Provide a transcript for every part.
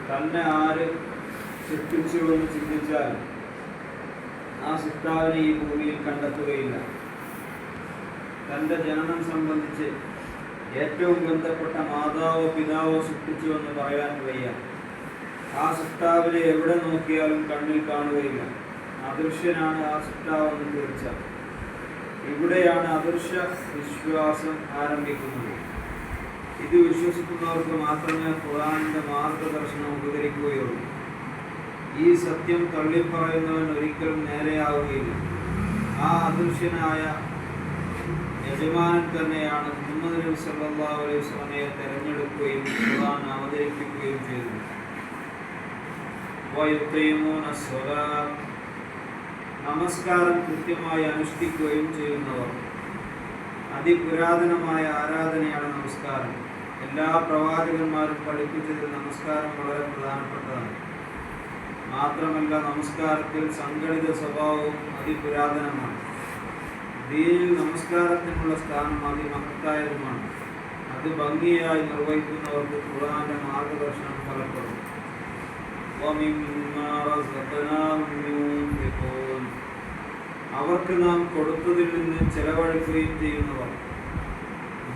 തന്നെ ആര് സൃഷ്ടിച്ചുവെന്ന് ചിന്തിച്ചാൽ ആ സൃഷ്ടാവിനെ ഈ ഭൂമിയിൽ കണ്ടെത്തുകയില്ല. തൻ്റെ ജനനം സംബന്ധിച്ച് ഏറ്റവും ബന്ധപ്പെട്ട മാതാവോ പിതാവോ സൃഷ്ടിച്ചുവെന്ന് പറയാൻ വയ്യ. ആ സൃഷ്ടാവിനെ എവിടെ നോക്കിയാലും കണ്ണിൽ കാണുകയില്ല. അദൃശ്യനാണ് ആ സൃഷ്ടാവെന്ന് തീർച്ച. ഇവിടെയാണ് അദൃശ്യ വിശ്വാസം ആരംഭിക്കുന്നത്. ഇത് വിശ്വസിക്കുന്നവർക്ക് മാത്രമേ ഖുർആനിന്റെ മാർഗദർശനം ഉപകരിക്കുകയുള്ളൂ. ഈ സത്യം തള്ളിപ്പറയുന്നവൻ ഒരിക്കലും നേരെയാവുകയില്ല. ആ അദൃശ്യനായ യജമാനൻ തന്നെയാണ് മുഹമ്മദ് നബി സല്ലല്ലാഹു അലൈഹി വസല്ലമയെ തെരഞ്ഞെടുക്കുകയും ഖുർആൻ അവതരിപ്പിക്കുകയും ചെയ്തത്. നമസ്കാരം കൃത്യമായി അനുഷ്ഠിക്കുകയും ചെയ്യുന്നവർ. അതിപുരാതനമായ ആരാധനയാണ് നമസ്കാരം. എല്ലാ പ്രവാചകന്മാരും പഠിപ്പിച്ചതിൽ നമസ്കാരം വളരെ പ്രധാനപ്പെട്ടതാണ്. മാത്രമല്ല, നമസ്കാരത്തിൽ സംഘടിത സ്വഭാവവും അതിപുരാതനമാണ്. ദീനിൽ നമസ്കാരത്തിനുള്ള സ്ഥാനം അതിമഹത്തായതുമാണ്. അത് ഭംഗിയായി നിർവഹിക്കുന്നവർക്ക് ഖുർആന്റെ മാർഗദർശനം ഫലപ്പെടും. അവർക്ക് നാം കൊടുത്തതിൽ നിന്ന് ചെലവഴിക്കുകയും ചെയ്യുന്നവർ.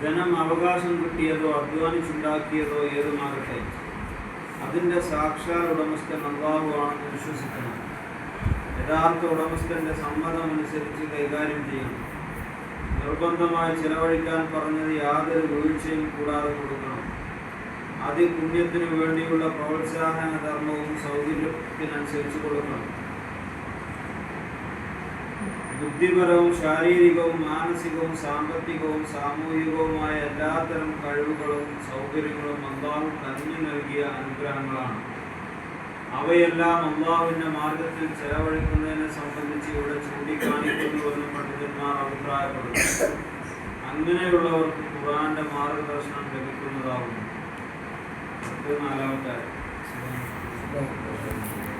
ധനം അവകാശം കിട്ടിയതോ അധ്വാനിച്ചുണ്ടാക്കിയതോ ഏതുമാകട്ടെ, അതിൻ്റെ സാക്ഷാൽ ഉടമസ്ഥൻ അല്ലാഹു ആണെന്ന് വിശ്വസിക്കണം. യഥാർത്ഥ ഉടമസ്ഥന്റെ സമ്മതമനുസരിച്ച് കൈകാര്യം ചെയ്യണം. നിർബന്ധമായി ചെലവഴിക്കാൻ പറഞ്ഞത് യാതൊരു വീഴ്ചയും കൂടാതെ കൊടുക്കണം. അതിപുണ്യത്തിനു വേണ്ടിയുള്ള പ്രോത്സാഹന ധർമ്മവും സൗകര്യത്തിനനുസരിച്ച് കൊടുക്കണം. ബുദ്ധിപരവും ശാരീരികവും മാനസികവും സാമ്പത്തികവും സാമൂഹികവുമായ എല്ലാത്തരം കഴിവുകളും സൗകര്യങ്ങളും അല്ലാഹു കനിഞ്ഞു നൽകിയ അനുഗ്രഹങ്ങളാണ്. അവയെല്ലാം അല്ലാഹുവിന്റെ മാർഗത്തിൽ ചെലവഴിക്കുന്നതിനെ സംബന്ധിച്ച് ഇവിടെ ചൂണ്ടിക്കാണിക്കുന്നുവെന്ന് പണ്ഡിതന്മാർ അഭിപ്രായപ്പെടുന്നു. അങ്ങനെയുള്ളവർക്ക് ഖുർആന്റെ മാർഗദർശനം ലഭിക്കുന്നതാകുന്നു. 4